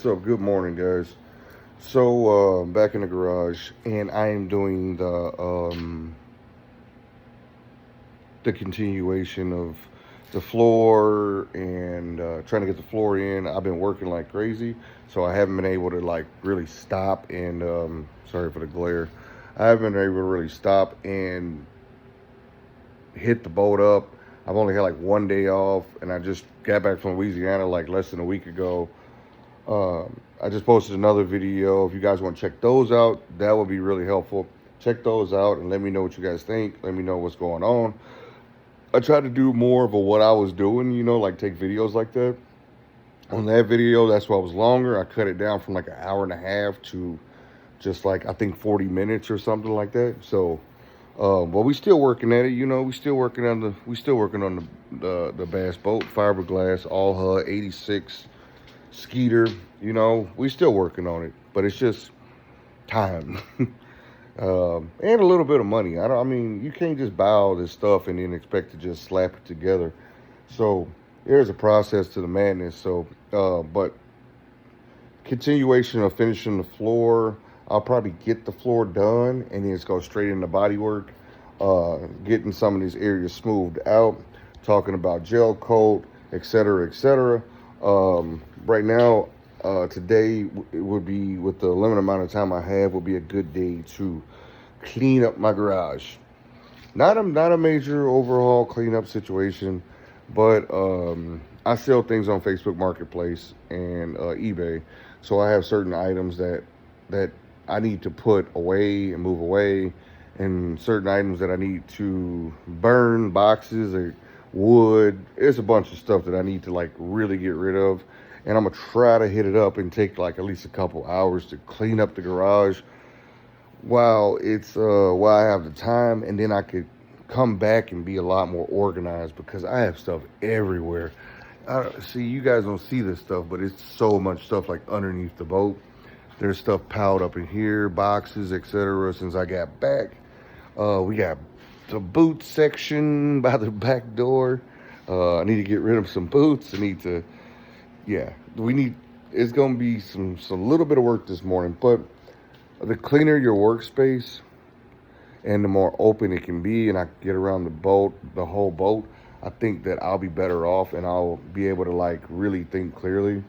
What's up? Good morning, guys. So, back in the garage, and I am doing the continuation of the floor and trying to get the floor in. I've been working like crazy, so I haven't been able to like really stop and sorry for the glare. I haven't been able to really stop and hit the boat up. I've only had like one day off, and I just got back from Louisiana like less than a week ago. I just posted another video. If you guys want to check those out, that would be really helpful. Check those out and let me know what you guys think. Let me know what's going on. I tried to do more of a what I was doing, like take videos like that. On that video, that's why it was longer. I cut it down from like an hour and a half to just like I think 40 minutes or something like that. So, but we still working at it. We still working on the bass boat, fiberglass, all HUD 86 Skeeter. We still working on it, but it's just time. And a little bit of money. I mean, you can't just buy all this stuff and then expect to just slap it together. So there's a process to the madness. So, but continuation of finishing the floor. I'll probably get the floor done and then just go straight into body work. Getting some of these areas smoothed out. Talking about gel coat, etc., etc. Right now, today it would be, with the limited amount of time I have, would be a good day to clean up my garage. Not a major overhaul cleanup situation, but I sell things on Facebook Marketplace and eBay, so I have certain items that I need to put away and move away, and certain items that I need to burn, boxes or wood. There's a bunch of stuff that I need to like really get rid of, and I'm gonna try to hit it up and take like at least a couple hours to clean up the garage while I have the time, and then I could come back and be a lot more organized because I have stuff everywhere. See, you guys don't see this stuff, but it's so much stuff like underneath the boat. There's stuff piled up in here, boxes, etc. Since I got back, we got the boot section by the back door. I need to get rid of some boots. It's gonna be some little bit of work this morning, but the cleaner your workspace and the more open it can be, and I can get around the whole boat, I think that I'll be better off and I'll be able to like really think clearly.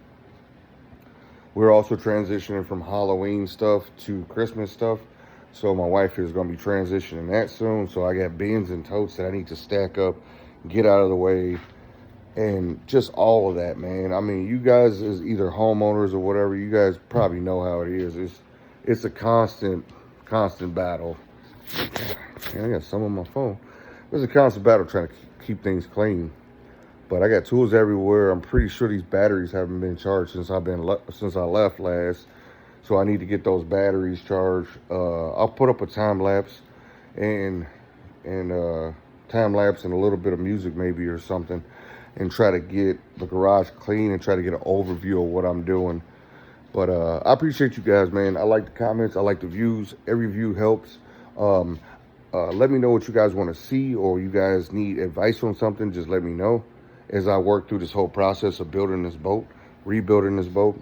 We're also transitioning from Halloween stuff to Christmas stuff. So my wife is going to be transitioning that soon. So I got bins and totes that I need to stack up, get out of the way, and just all of that, man. I mean, you guys as either homeowners or whatever, you guys probably know how it is. It's a constant battle. I got some on my phone. It's a constant battle trying to keep things clean. But I got tools everywhere. I'm pretty sure these batteries haven't been charged since I left last. So I need to get those batteries charged. I'll put up a time lapse and a little bit of music maybe or something, and try to get the garage clean and try to get an overview of what I'm doing. But I appreciate you guys, man. I like the comments. I like the views. Every view helps. Let me know what you guys want to see, or you guys need advice on something. Just let me know as I work through this whole process of building this boat, rebuilding this boat.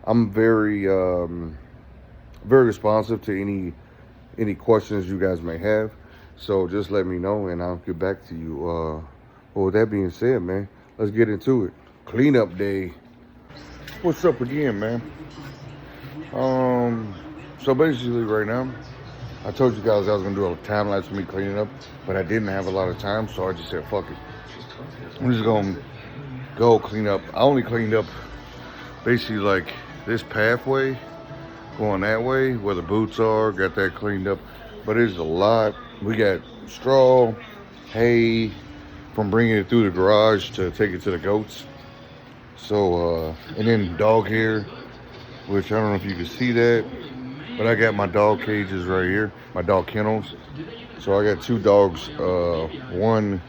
I'm very responsive to any questions you guys may have. So just let me know and I'll get back to you. Well, with that being said, man, let's get into it. Cleanup day. What's up again, man? So basically right now, I told you guys I was gonna do a time lapse of me cleaning up, but I didn't have a lot of time, so I just said, fuck it. I'm just gonna go clean up. I only cleaned up basically like this pathway going that way where the boots are, got that cleaned up. But there's a lot. We got straw, hay, from bringing it through the garage to take it to the goats. So, and then dog hair, which I don't know if you can see that, but I got my dog cages right here, my dog kennels. So I got two dogs, one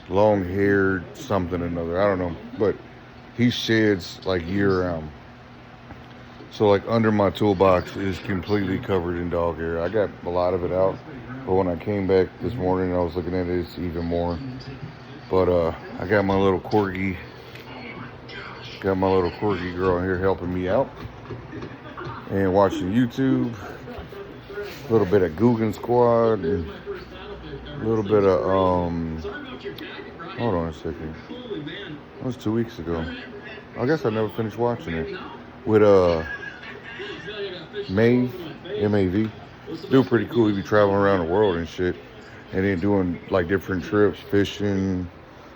long-haired something or another, I don't know, but he sheds like year-round. So like under my toolbox is completely covered in dog hair. I got a lot of it out, but when I came back this morning, I was looking at it, it's even more. But I got my little corgi Got my little quirky girl here helping me out. And watching YouTube. A little bit of Guggen Squad. And a little bit of, hold on a second. That was 2 weeks ago. I guess I never finished watching it. With, M-A-V. Dude, pretty cool. He be traveling around the world and shit. And then doing, like, different trips, fishing.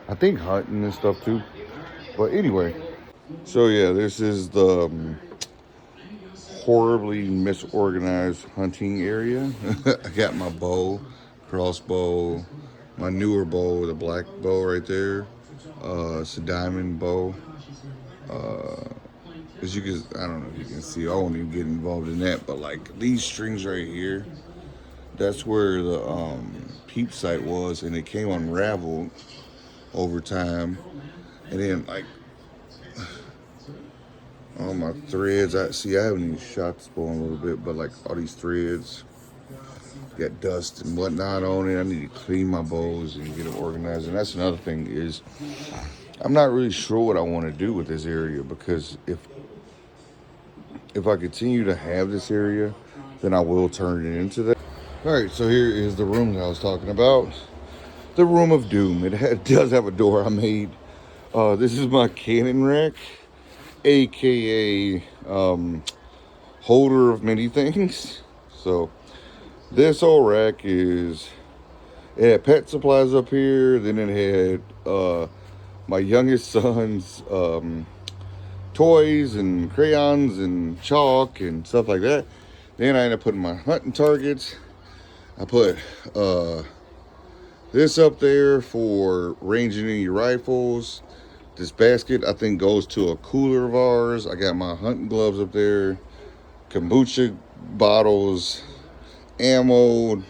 I think hunting and stuff, too. But anyway. So, yeah, this is the horribly misorganized hunting area. I got my bow, crossbow, my newer bow, the black bow right there. It's a diamond bow. As you can, I don't know if you can see, I won't even get involved in that, but like these strings right here, that's where the peep sight was, and it came unraveled over time. And then like all my threads, I haven't even shot this bow in a little bit, but like all these threads got dust and whatnot on it. I need to clean my bows and get them organized. And that's another thing is I'm not really sure what I want to do with this area, because if I continue to have this area, then I will turn it into that. All right, so here is the room that I was talking about. The Room of Doom. It does have a door I made. This is my cannon rack, aka holder of many things. So this old rack it had pet supplies up here. Then it had my youngest son's toys and crayons and chalk and stuff like that. Then I ended up putting my hunting targets. I put this up there for ranging in your rifles. This basket, I think, goes to a cooler of ours. I got my hunting gloves up there, kombucha bottles, ammo,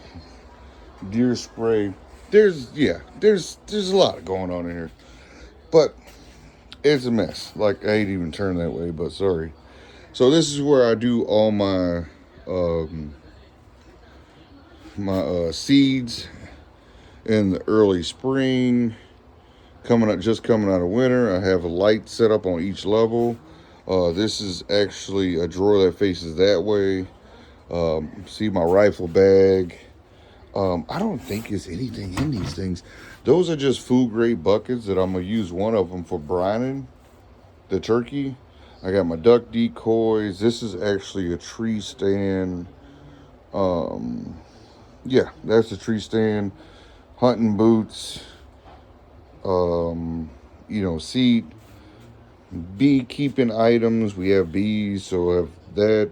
deer spray. There's a lot going on in here. But it's a mess. Like, I ain't even turned that way, but sorry. So this is where I do all my seeds in the early spring, just coming out of winter. I have a light set up on each level. This is actually a drawer that faces that way. See my rifle bag. I don't think there's anything in these things. Those are just food grade buckets that I'm gonna use one of them for brining the turkey. I got my duck decoys. This is actually a tree stand. Yeah, that's a tree stand. Hunting boots. Seat. Beekeeping items. We have bees, so I have that.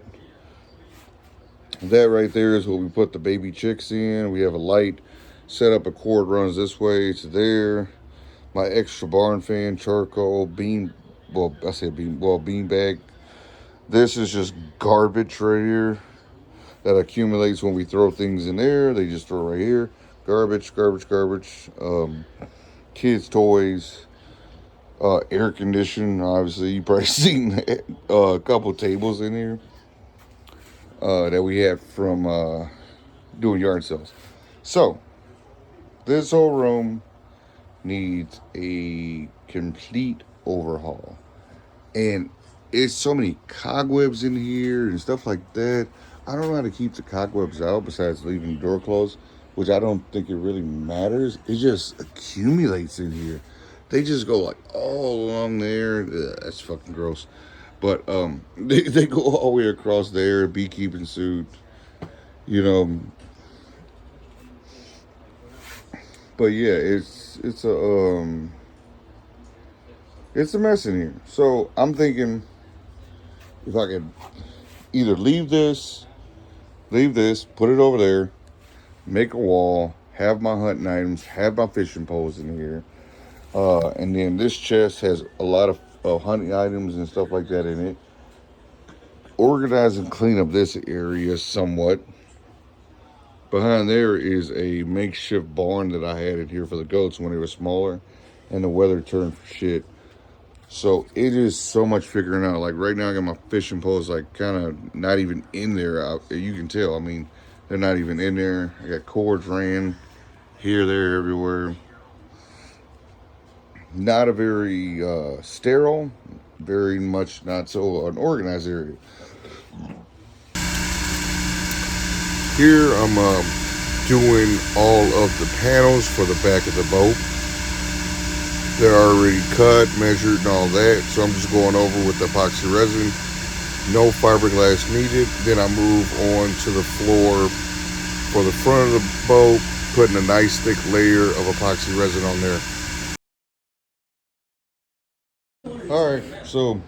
That right there is what we put the baby chicks in. We have a light set up. A cord runs this way to there. My extra barn fan, charcoal, bean bag. This is just garbage right here that accumulates when we throw things in there. They just throw right here. Garbage. Kids' toys. Air conditioning. Obviously, you probably seen a couple tables in here that we have from doing yard sales. So this whole room needs a complete overhaul, and it's so many cobwebs in here and stuff like that. I don't know how to keep the cobwebs out besides leaving the door closed, which I don't think it really matters. It just accumulates in here. They just go like all along there. Ugh, that's fucking gross. But they go all the way across there. Beekeeping suit, But yeah, it's a mess in here. So I'm thinking if I could either leave this, put it over there, make a wall, have my hunting items, have my fishing poles in here. And then this chest has a lot of hunting items and stuff like that in it. Organize and clean up this area somewhat. Behind there is a makeshift barn that I had in here for the goats when they were smaller, and the weather turned for shit. So it is so much figuring out. Like right now I got my fishing poles like kind of not even in there. You can tell. I mean, they're not even in there. I got cords ran here, there, everywhere. Not a very sterile very much not so unorganized area. Here I'm doing all of the panels for the back of the boat. They're already cut, measured, and all that. So I'm just going over with the epoxy resin. No fiberglass needed. Then I move on to the floor for the front of the boat, putting a nice thick layer of epoxy resin on there. All right, so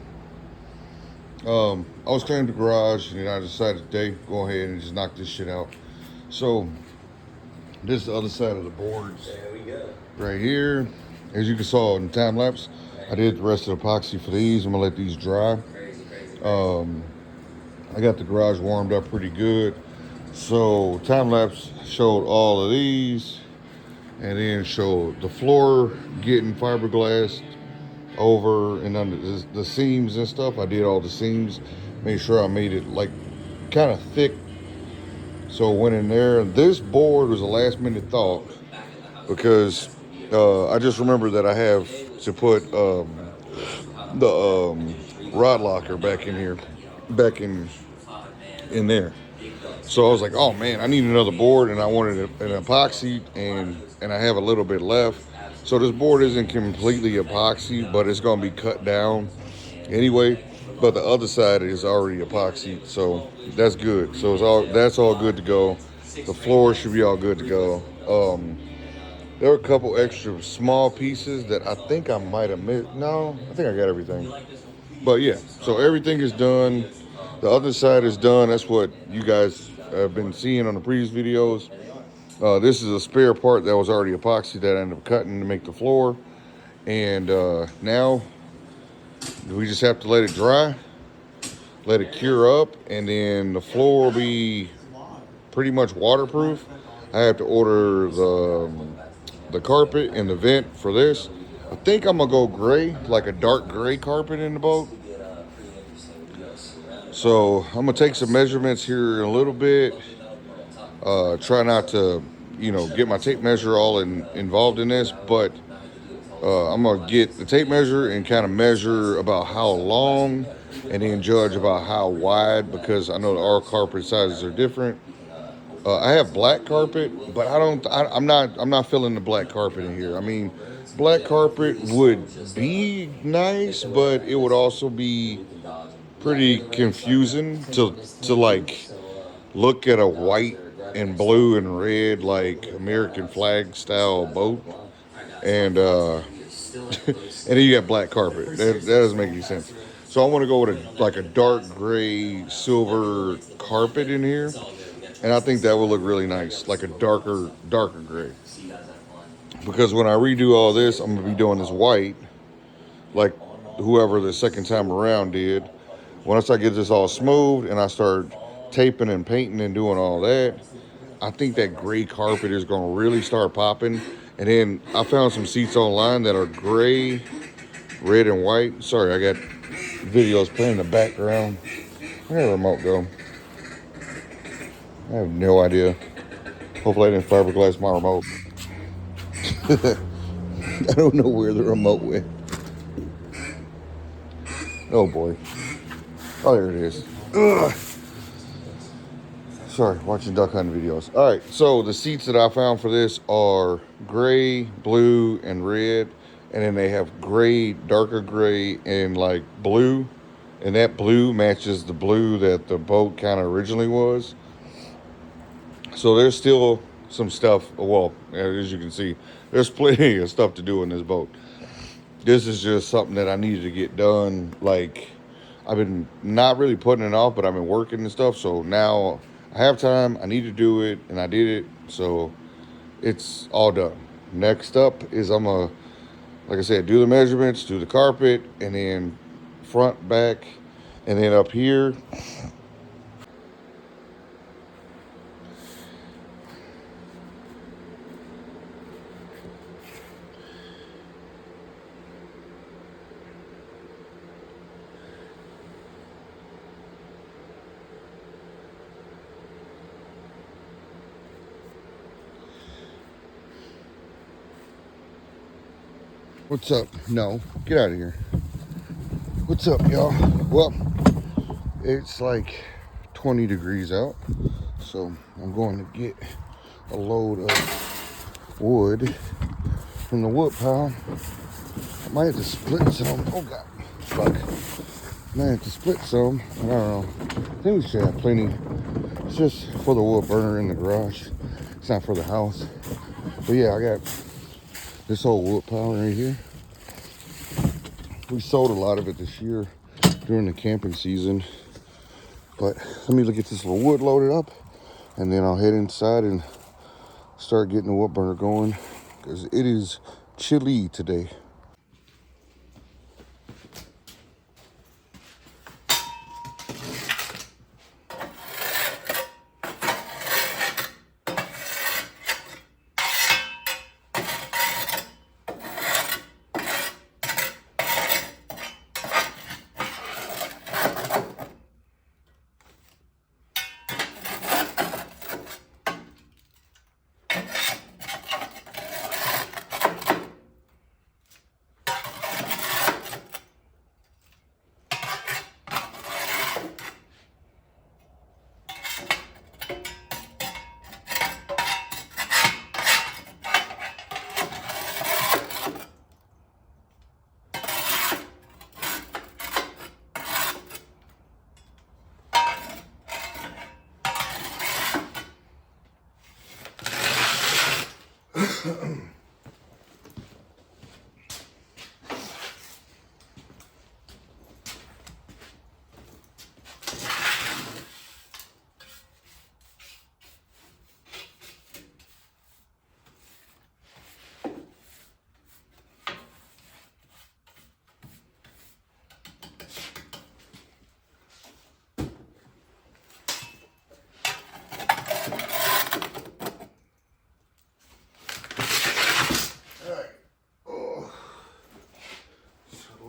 I was cleaning the garage, and then I decided today go ahead and just knock this shit out. So this is the other side of the boards right here. As you can saw in time lapse, I did the rest of the epoxy for these. I'm gonna let these dry. I got the garage warmed up pretty good. So time lapse showed all of these, and then showed the floor getting fiberglassed over and under the seams and stuff. I did all the seams, made sure I made it like kind of thick. So went in there. This board was a last minute thought because I just remembered that I have to put the rod locker back in here, back in there. So I was like, oh man, I need another board, and I wanted an epoxy, and I have a little bit left. So this board isn't completely epoxy, but it's gonna be cut down anyway. But the other side is already epoxy, so that's good. So that's all good to go. The floor should be all good to go. There were a couple extra small pieces that I think I might have missed. No, I think I got everything. But yeah, so everything is done. The other side is done. That's what you guys have been seeing on the previous videos. This is a spare part that was already epoxy that I ended up cutting to make the floor. And now we just have to let it dry, let it cure up, and then the floor will be pretty much waterproof. I have to order the carpet and the vent for this. I think I'm gonna go gray, like a dark gray carpet in the boat. So I'm gonna take some measurements here in a little bit. Try not to, get my tape measure all involved in this, but I'm gonna get the tape measure and kind of measure about how long, and then judge about how wide, because I know our carpet sizes are different. I have black carpet, but I'm not feeling the black carpet in here. I mean, black carpet would be nice, but it would also be pretty confusing to like look at a white and blue and red like American flag style boat, and and then you got black carpet. That doesn't make any sense. So I want to go with a dark gray silver carpet in here, and I think that will look really nice, like a darker gray. Because when I redo all this, I'm gonna be doing this white, like whoever the second time around did. Once I get this all smooth and I start taping and painting and doing all that, I think that gray carpet is gonna really start popping. And then I found some seats online that are gray, red, and white. Sorry, I got videos playing in the background. Where did the remote go? I have no idea. Hopefully I didn't fiberglass my remote. I don't know where the remote went. Oh boy. Oh, there it is. Ugh. Sorry, watching duck hunting videos. All right, so the seats that I found for this are gray, blue, and red. And then they have gray, darker gray, and like blue. And that blue matches the blue that the boat kind of originally was. So there's still some stuff. Well, as you can see, there's plenty of stuff to do in this boat. This is just something that I needed to get done. Like, I've been not really putting it off, but I've been working and stuff. So now I have time. I need to do it, and I did it. So it's all done. Next up is I'm going to, like I said, do the measurements, do the carpet, and then front, back, and then up here. What's up? No, get out of here. What's up, y'all? Well, it's like 20 degrees out, so I'm going to get a load of wood from the wood pile. I might have to split some. Oh god, fuck. Might have to split some. I don't know. I think we should have plenty. It's just for the wood burner in the garage. It's not for the house. But yeah, I got this whole wood pile right here. We sold a lot of it this year during the camping season. But let me get this little wood loaded up, and then I'll head inside and start getting the wood burner going, because it is chilly today.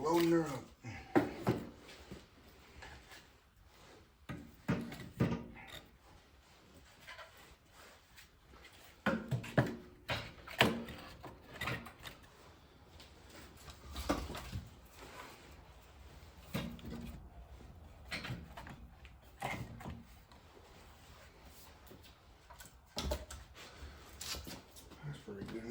Loading her up. That's pretty good.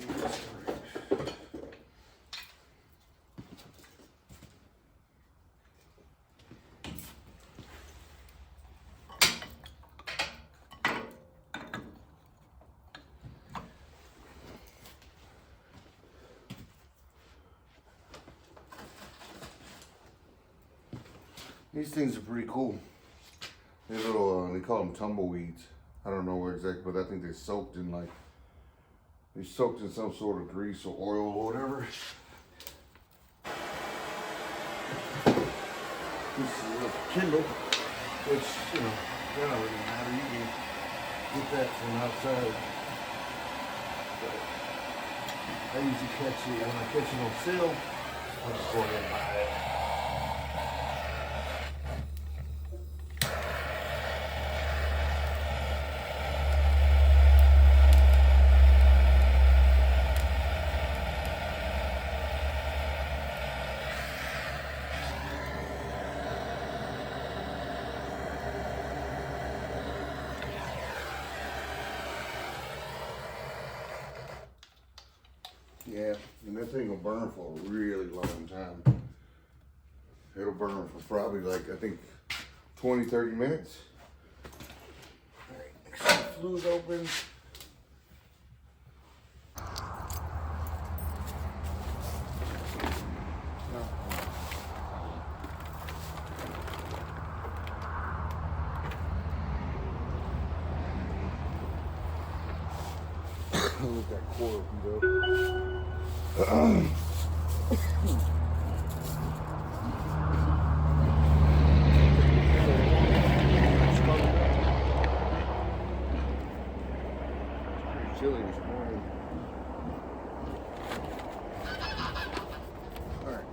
These things are pretty cool. They're little, they call them tumbleweeds. I don't know where exactly, but I think they're soaked in some sort of grease or oil or whatever. This is a little Kindle, which, you know, that don't really matter. You can get that from outside. But I usually catch it, when I catch it on sale, I'll just go ahead and buy it. Yeah, and that thing will burn for a really long time. It'll burn for probably like, I think, 20, 30 minutes. All right, make sure the flue's open. Look at that core heat up. Pretty chilly this morning. All right.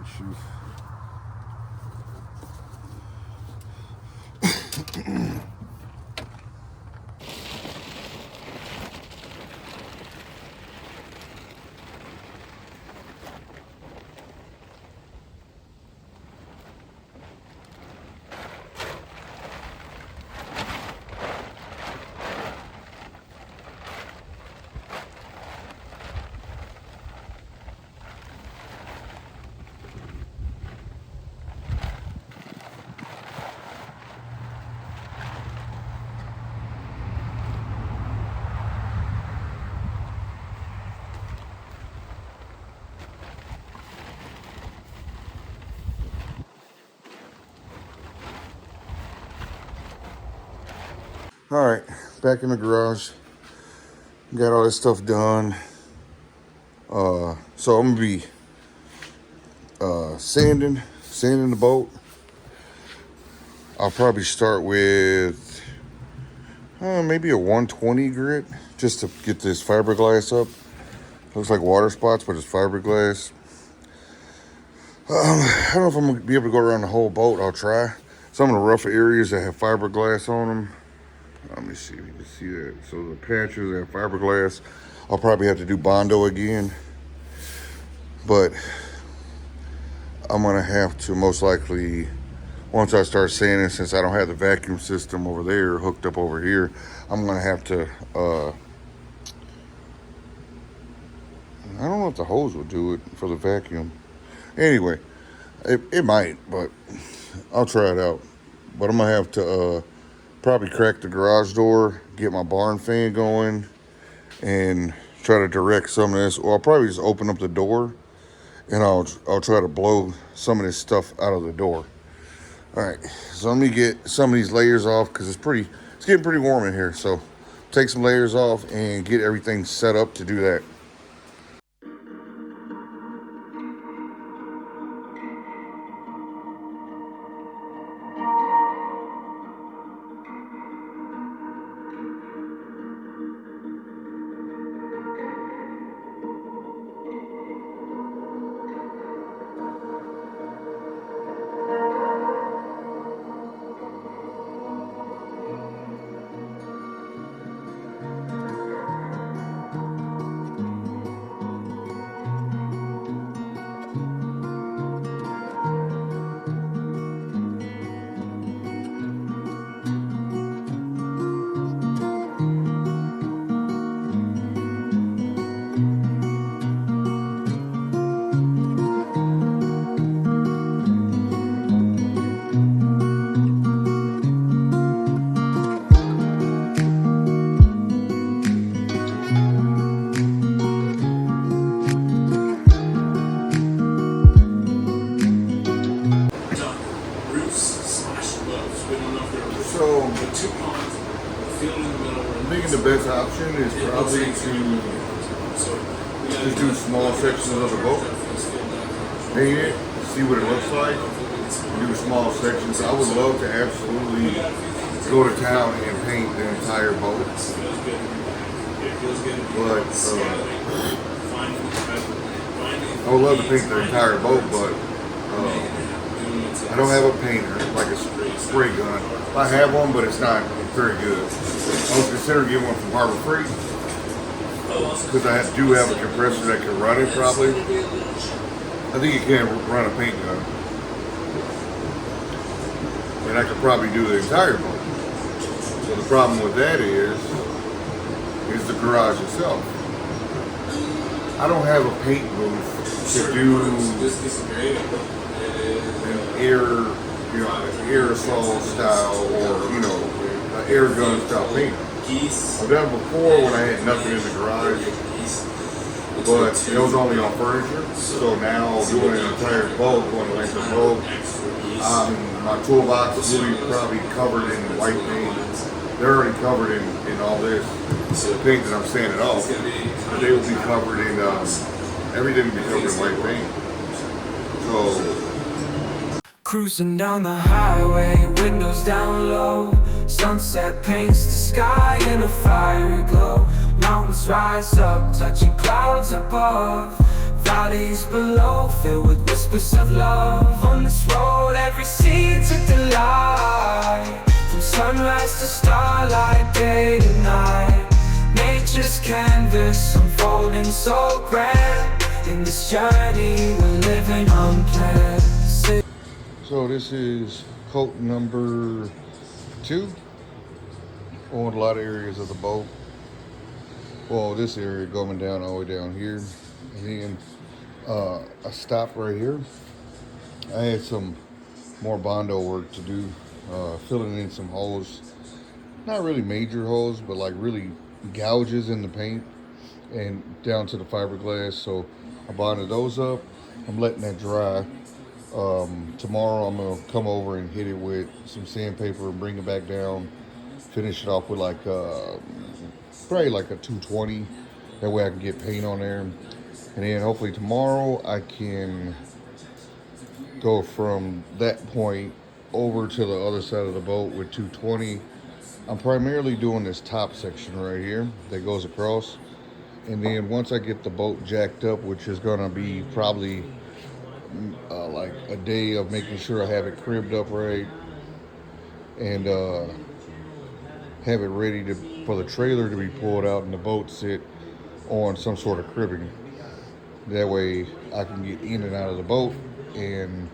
issues. All right, back in the garage. Got all this stuff done. So I'm gonna be sanding the boat. I'll probably start with maybe a 120 grit just to get this fiberglass up. Looks like water spots, but it's fiberglass. I don't know if I'm gonna be able to go around the whole boat. I'll try. Some of the rough areas that have fiberglass on them. Let me see if you can see that. So the patches that have fiberglass, I'll probably have to do Bondo again. But I'm gonna have to most likely, once I start sanding, since I don't have the vacuum system over there hooked up over here, I'm gonna have to, I don't know if the hose will do it for the vacuum. Anyway, it might, but I'll try it out. But I'm gonna have to probably crack the garage door, get my barn fan going, and try to direct some of this. Or I'll probably just open up the door, and I'll try to blow some of this stuff out of the door. All right, so let me get some of these layers off because it's getting pretty warm in here. So take some layers off and get everything set up to do that. The best option is probably to just do small sections of the boat, paint it, see what it looks like, and do small sections. I would love to absolutely go to town and paint the entire boat, but I would love to paint the entire boat, but I don't have a painter, like a spray gun. I have one, but it's not very good. I was considering getting one from Harbor Freight because I do have a compressor that can run it probably. I think it can run a paint gun. And I could probably do the entire boat. So the problem with that is the garage itself. I don't have a paint booth to do an aerosol style or, an air gun style paint. I've done it before when I had nothing in the garage, but it was only on furniture. So now doing an entire boat, going to length of the boat, my toolbox will be probably covered in white paint. They're already covered in all this paint that I'm sanding off, but they will be covered in, everything will be covered in white paint. So, cruising down the highway, windows down low. Sunset paints the sky in a fiery glow. Mountains rise up, touching clouds above. valleys below, filled with whispers of love. On this road, every seed's a delight. From sunrise to starlight, day to night. Nature's canvas unfolding so grand. In this journey, we're living unplanned. So this is coat number 2 on a lot of areas of the boat. Well, this area going down all the way down here, and then I stopped right here. I had some more Bondo work to do, filling in some holes, not really major holes, but like really gouges in the paint and down to the fiberglass. So I bonded those up. I'm letting that dry. Tomorrow I'm gonna come over and hit it with some sandpaper and bring it back down, finish it off with like probably like a 220. That way I can get paint on there, and then hopefully tomorrow I can go from that point over to the other side of the boat with 220. I'm primarily doing this top section right here that goes across, and then once I get the boat jacked up, which is gonna be probably like a day of making sure I have it cribbed up right and have it ready for the trailer to be pulled out and the boat sit on some sort of cribbing. That way I can get in and out of the boat and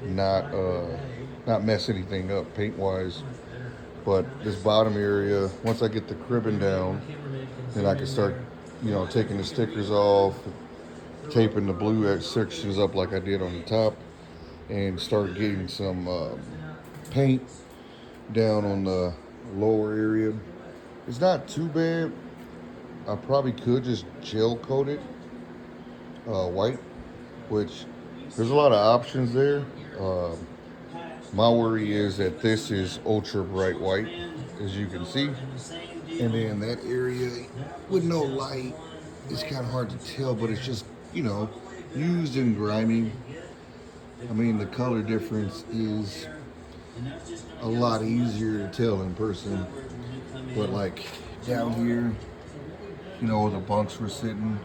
not mess anything up paint wise. But this bottom area, once I get the cribbing down, then I can start, taking the stickers off, taping the blue sections up like I did on the top, and start getting some paint down on the lower area. It's not too bad. I probably could just gel coat it white, which there's a lot of options there. My worry is that this is ultra bright white, as you can see, and then that area with no light, it's kind of hard to tell, but it's just used and grimy. I mean, the color difference is a lot easier to tell in person, but like down here, where the bunks were sitting,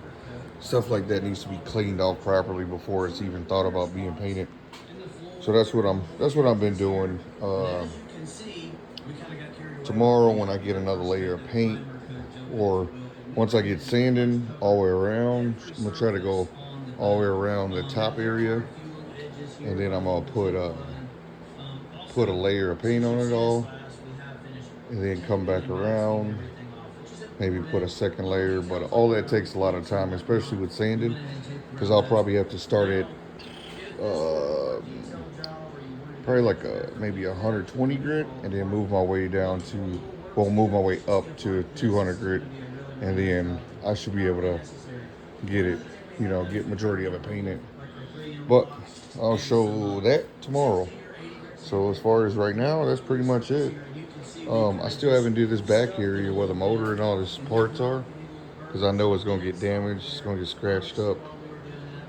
stuff like that needs to be cleaned off properly before it's even thought about being painted. So that's what I've been doing. Tomorrow when I get another layer of paint, or once I get sanding all the way around, I'm gonna try to go all the way around the top area, and then I'm gonna put a layer of paint on it all, and then come back around, maybe put a second layer. But all that takes a lot of time, especially with sanding, because I'll probably have to start at probably like maybe 120 grit, and then move my way up to 200 grit, and then I should be able to get it, get majority of it painted. But I'll show that tomorrow. So as far as right now, that's pretty much it. I still haven't did this back area where the motor and all these parts are, because I know it's gonna get damaged, it's gonna get scratched up.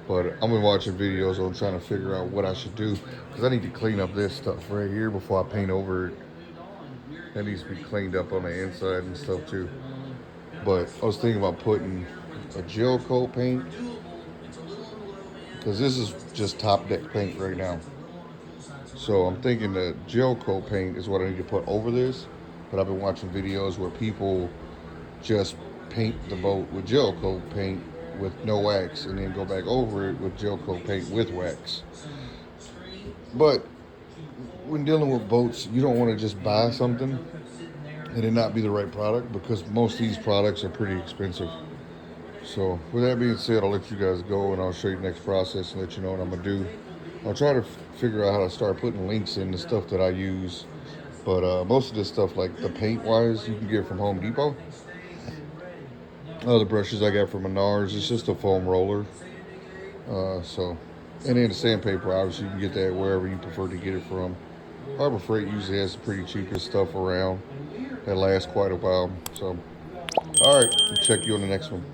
But I've been watching videos on trying to figure out what I should do, because I need to clean up this stuff right here before I paint over it. That needs to be cleaned up on the inside and stuff too. But I was thinking about putting a gel coat paint, because this is just top deck paint right now. So I'm thinking the gel coat paint is what I need to put over this. But I've been watching videos where people just paint the boat with gel coat paint with no wax, and then go back over it with gel coat paint with wax. But when dealing with boats, you don't want to just buy something and it not be the right product, because most of these products are pretty expensive. So with that being said, I'll let you guys go, and I'll show you the next process and let you know what I'm gonna do. I'll try to figure out how to start putting links in the stuff that I use, but most of this stuff, like the paint wise, you can get from Home Depot. The brushes I got from Menards, it's just a foam roller. And then the sandpaper, obviously you can get that wherever you prefer to get it from. Harbor Freight usually has the pretty cheapest stuff around that lasts quite a while. So, all right, check you on the next one.